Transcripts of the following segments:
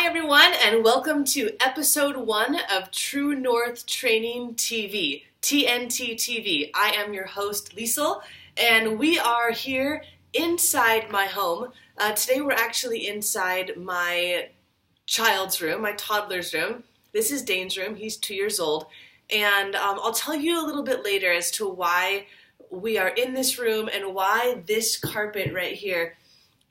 Hi everyone, and welcome to episode 1 of True North Training TV, TNTTV. I am your host, Liesel, and we are here inside my home. Today we're actually inside my child's room, my toddler's room. This is Dane's room. He's 2 years old, and I'll tell you a little bit later as to why we are in this room and why this carpet right here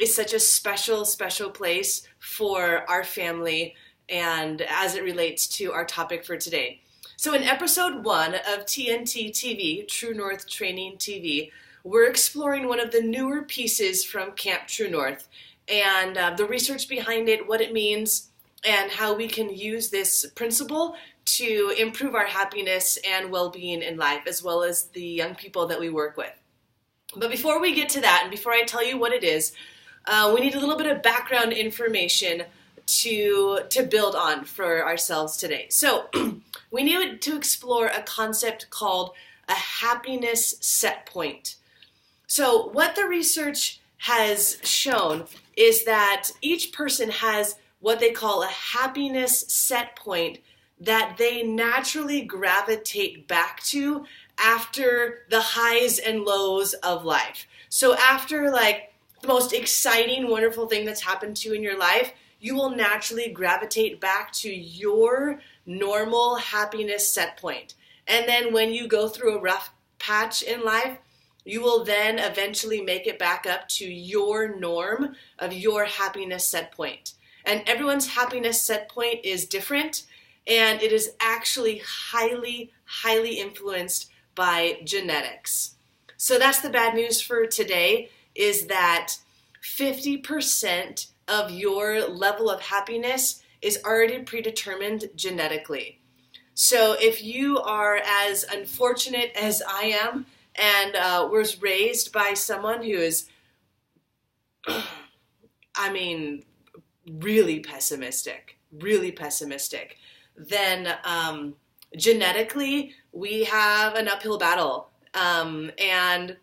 is such a special place for our family and as it relates to our topic for today. So in episode 1 of TNT TV, True North Training TV, we're exploring one of the newer pieces from Camp True North and the research behind it, what it means, and how we can use this principle to improve our happiness and well-being in life, as well as the young people that we work with. But before we get to that, and before I tell you what it is, we need a little bit of background information to build on for ourselves today. So we need to explore a concept called a happiness set point. So what the research has shown is that each person has what they call a happiness set point that they naturally gravitate back to after the highs and lows of life. So after the most exciting, wonderful thing that's happened to you in your life, you will naturally gravitate back to your normal happiness set point. And then when you go through a rough patch in life, you will then eventually make it back up to your norm of your happiness set point. And everyone's happiness set point is different, and it is actually highly influenced by genetics. So that's the bad news for today, is that 50% of your level of happiness is already predetermined genetically. So if you are as unfortunate as I am and was raised by someone who is, really pessimistic, then genetically we have an uphill battle. And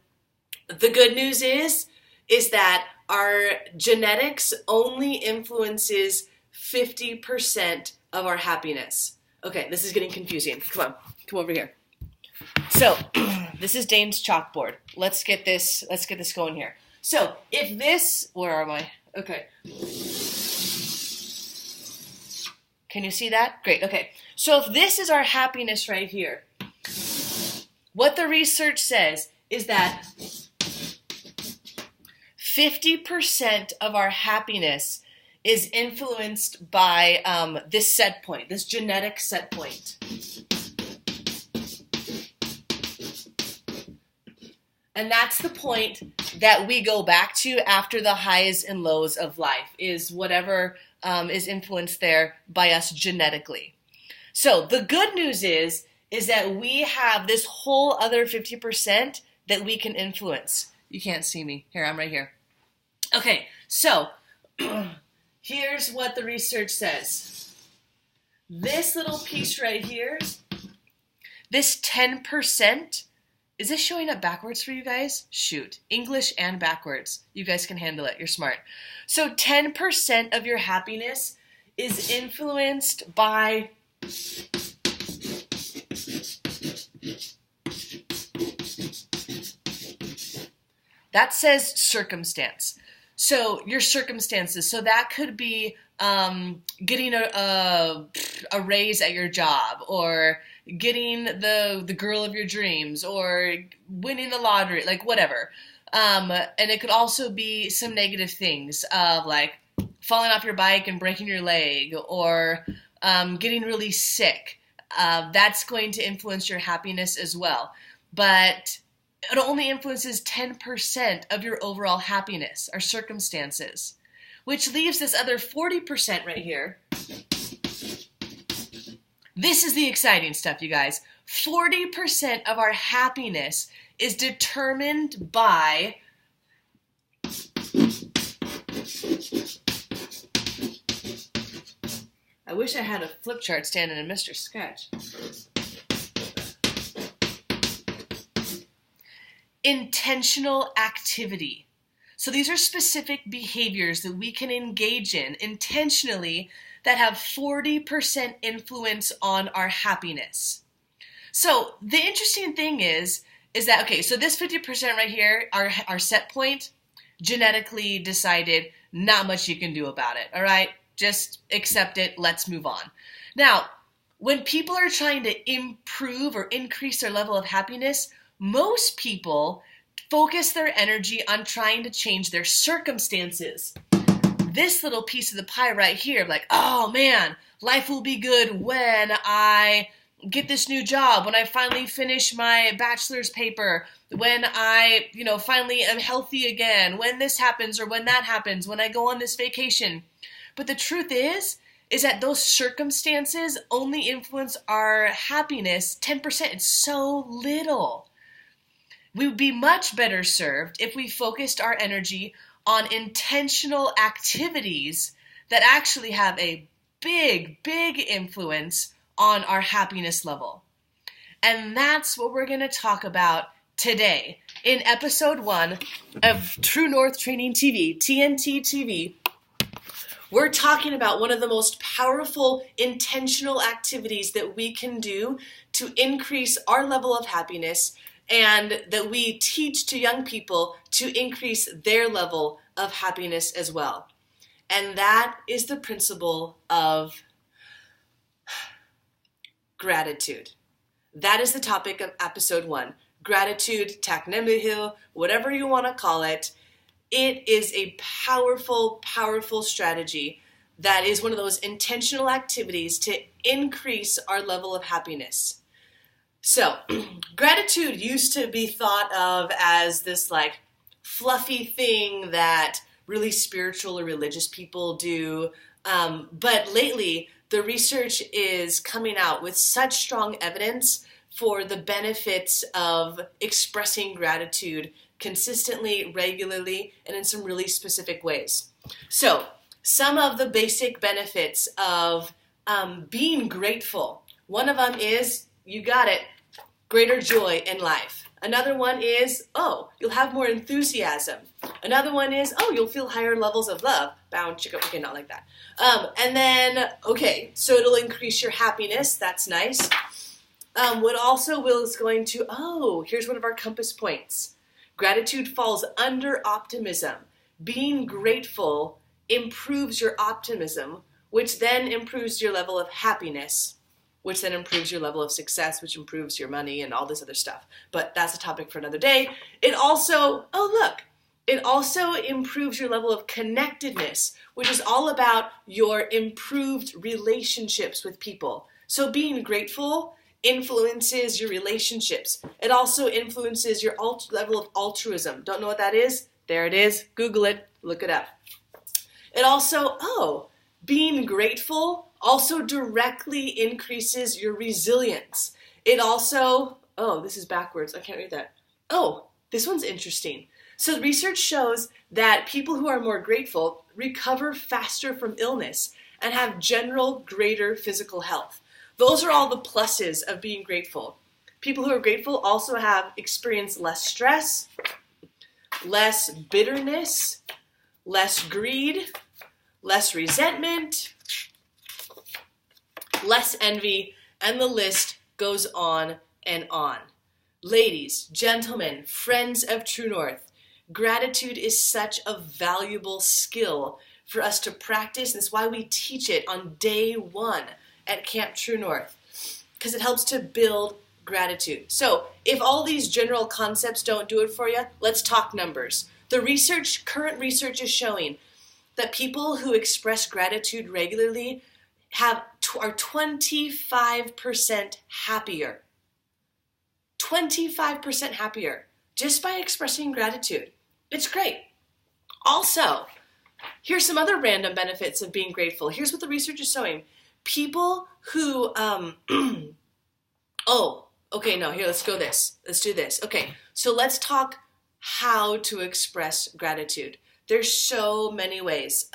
the good news is that our genetics only influences 50% of our happiness. Okay, this is getting confusing. Come over here. So, this is Dane's chalkboard. Let's get this going here. So, if this, where am I? Okay. Can you see that? Great, okay. So if this is our happiness right here, what the research says is that 50% of our happiness is influenced by this set point, this genetic set point. And that's the point that we go back to after the highs and lows of life, is whatever is influenced there by us genetically. So the good news is that we have this whole other 50% that we can influence. You can't see me. Here, I'm right here. Okay, so here's what the research says. This little piece right here, this 10%, is this showing up backwards for you guys? Shoot, English and backwards. You guys can handle it, you're smart. So 10% of your happiness is influenced by that says circumstance. So your circumstances. So that could be getting a raise at your job, or getting the girl of your dreams, or winning the lottery, whatever. And it could also be some negative things of falling off your bike and breaking your leg, or getting really sick. That's going to influence your happiness as well. But it only influences 10% of your overall happiness, our circumstances, which leaves this other 40% right here. This is the exciting stuff, you guys. 40% of our happiness is determined by I wish I had a flip chart standing in Mr. Sketch. intentional activity. So So these are specific behaviors that we can engage in intentionally that have 40% influence on our happiness. So the interesting thing is that, okay, so this 50% right here, our set point, genetically decided, not much you can do about it, all right? Just accept it, let's move on. Now, when people are trying to improve or increase their level of happiness, most people focus their energy on trying to change their circumstances. This little piece of the pie right here, like, oh man, life will be good when I get this new job, when I finally finish my bachelor's paper, when I, finally am healthy again, when this happens or when that happens, when I go on this vacation. But the truth is that those circumstances only influence our happiness 10%. It's so little. We would be much better served if we focused our energy on intentional activities that actually have a big, big influence on our happiness level. And that's what we're going to talk about today in episode 1 of True North Training TV, TNTTV. We're talking about one of the most powerful intentional activities that we can do to increase our level of happiness, and that we teach to young people to increase their level of happiness as well. And that is the principle of gratitude. That is the topic of episode 1. Gratitude, tacknemlighet, whatever you want to call it. It is a powerful, powerful strategy that is one of those intentional activities to increase our level of happiness. So, gratitude used to be thought of as this like fluffy thing that really spiritual or religious people do. But lately, the research is coming out with such strong evidence for the benefits of expressing gratitude consistently, regularly, and in some really specific ways. So, some of the basic benefits of being grateful. One of them is, you got it, greater joy in life. Another one is, you'll have more enthusiasm. Another one is, you'll feel higher levels of love. Bound, chicka, okay, not like that. And then, so it'll increase your happiness. That's nice. What also is going to, here's one of our compass points. Gratitude falls under optimism. Being grateful improves your optimism, which then improves your level of happiness, which then improves your level of success, which improves your money and all this other stuff. But that's a topic for another day. It also, it also improves your level of connectedness, which is all about your improved relationships with people. So being grateful influences your relationships. It also influences your level of altruism. Don't know what that is? There it is. Google it. Look it up. It also, being grateful also directly increases your resilience. It also, this is backwards. I can't read that. This one's interesting. So research shows that people who are more grateful recover faster from illness and have general greater physical health. Those are all the pluses of being grateful. People who are grateful also have experienced less stress, less bitterness, less greed, less resentment, less envy, and the list goes on and on. Ladies, gentlemen, friends of True North, gratitude is such a valuable skill for us to practice. That's why we teach it on day 1 at Camp True North, because it helps to build gratitude. So if all these general concepts don't do it for you, let's talk numbers. Current research is showing that people who express gratitude regularly are 25% happier. 25% happier just by expressing gratitude. It's great. Also, here's some other random benefits of being grateful. Here's what the research is showing. People who, let's do this. Okay, so let's talk how to express gratitude. There's so many ways.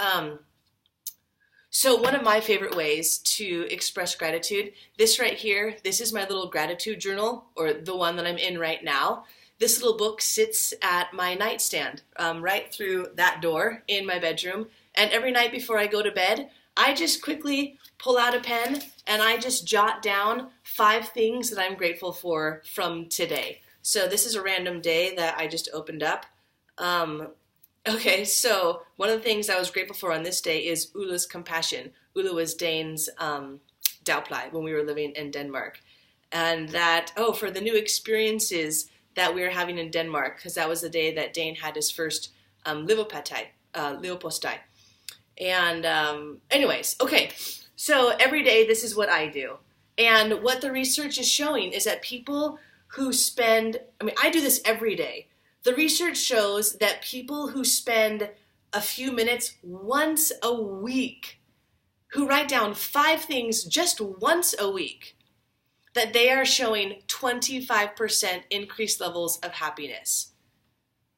So one of my favorite ways to express gratitude, this right here, this is my little gratitude journal, or the one that I'm in right now. this little book sits at my nightstand, right through that door in my bedroom. And every night before I go to bed, I just quickly pull out a pen and I just jot down 5 things that I'm grateful for from today. So this is a random day that I just opened up. Okay, so one of the things I was grateful for on this day is Ulla's compassion. Ulla was Dane's dagpleje when we were living in Denmark. And that, for the new experiences that we were having in Denmark, because that was the day that Dane had his first leverpostej. And anyways, okay, so every day this is what I do. And what the research is showing is that people who spend, I do this every day. The research shows that people who spend a few minutes once a week, who write down 5 things just once a week, that they are showing 25% increased levels of happiness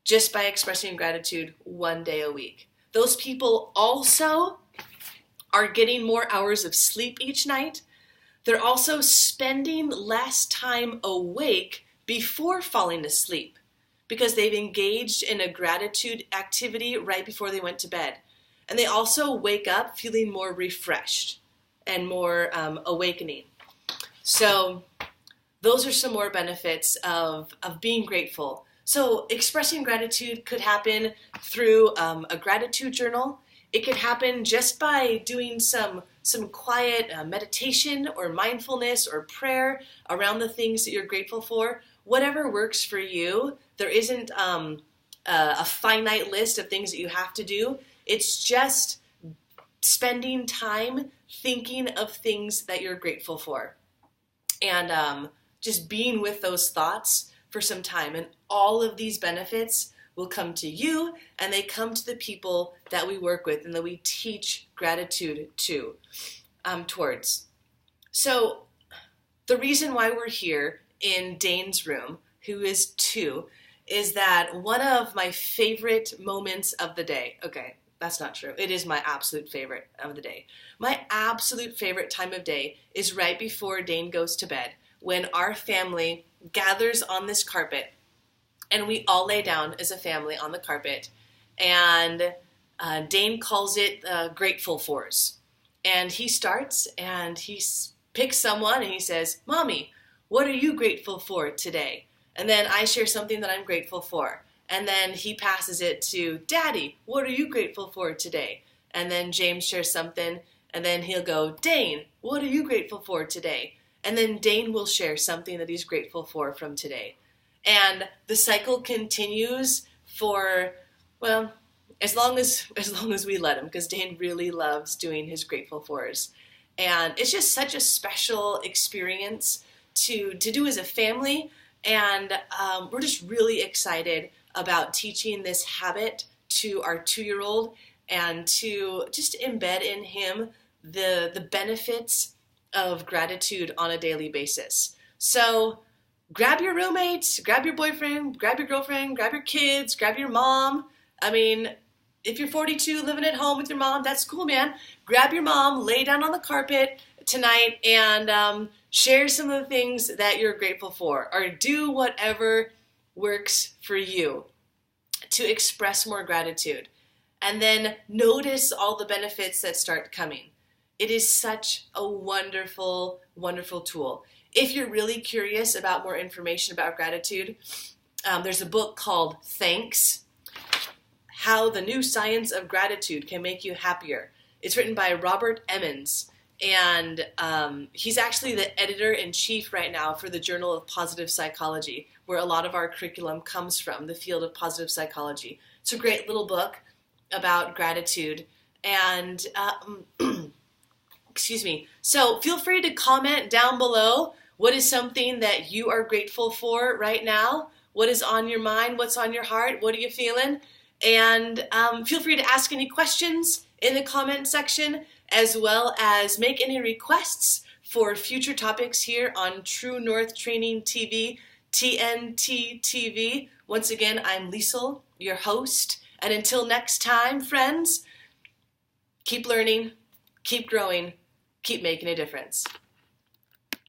just by expressing gratitude one day a week. Those people also are getting more hours of sleep each night. They're also spending less time awake before falling asleep because they've engaged in a gratitude activity right before they went to bed. And they also wake up feeling more refreshed and more awakening. So those are some more benefits of being grateful. So expressing gratitude could happen through a gratitude journal. It could happen just by doing some quiet meditation or mindfulness or prayer around the things that you're grateful for. Whatever works for you. There isn't a finite list of things that you have to do. It's just spending time thinking of things that you're grateful for. And just being with those thoughts for some time. And all of these benefits will come to you, and they come to the people that we work with and that we teach gratitude to, towards. So the reason why we're here in Dane's room, who is 2, is that one of my favorite moments of the day, okay, that's not true. It is my absolute favorite of the day. My absolute favorite time of day is right before Dane goes to bed, when our family gathers on this carpet and we all lay down as a family on the carpet, and Dane calls it Grateful Fours. And he starts and he picks someone and he says, "Mommy, what are you grateful for today?" And then I share something that I'm grateful for. And then he passes it to Daddy, "What are you grateful for today?" And then James shares something, and then he'll go, "Dane, what are you grateful for today?" And then Dane will share something that he's grateful for from today. And the cycle continues for, well, as long as we let him, because Dane really loves doing his grateful fors. And it's just such a special experience to do as a family. And we're just really excited about teaching this habit to our 2-year-old and to just embed in him the benefits of gratitude on a daily basis. So grab your roommates, grab your boyfriend, grab your girlfriend, grab your kids, grab your mom. If you're 42 living at home with your mom, that's cool, man. Grab your mom, lay down on the carpet tonight, and share some of the things that you're grateful for, or do whatever works for you to express more gratitude. And then notice all the benefits that start coming. It is such a wonderful, wonderful tool. If you're really curious about more information about gratitude, there's a book called Thanks, How the New Science of Gratitude Can Make You Happier. It's written by Robert Emmons, and he's actually the editor-in-chief right now for the Journal of Positive Psychology, where a lot of our curriculum comes from, the field of positive psychology. It's a great little book about gratitude, and excuse me. So feel free to comment down below. What is something that you are grateful for right now? What is on your mind? What's on your heart? What are you feeling? And feel free to ask any questions in the comment section, as well as make any requests for future topics here on True North Training TV, TNTTV. Once again, I'm Liesl, your host. And until next time, friends, keep learning, keep growing, keep making a difference.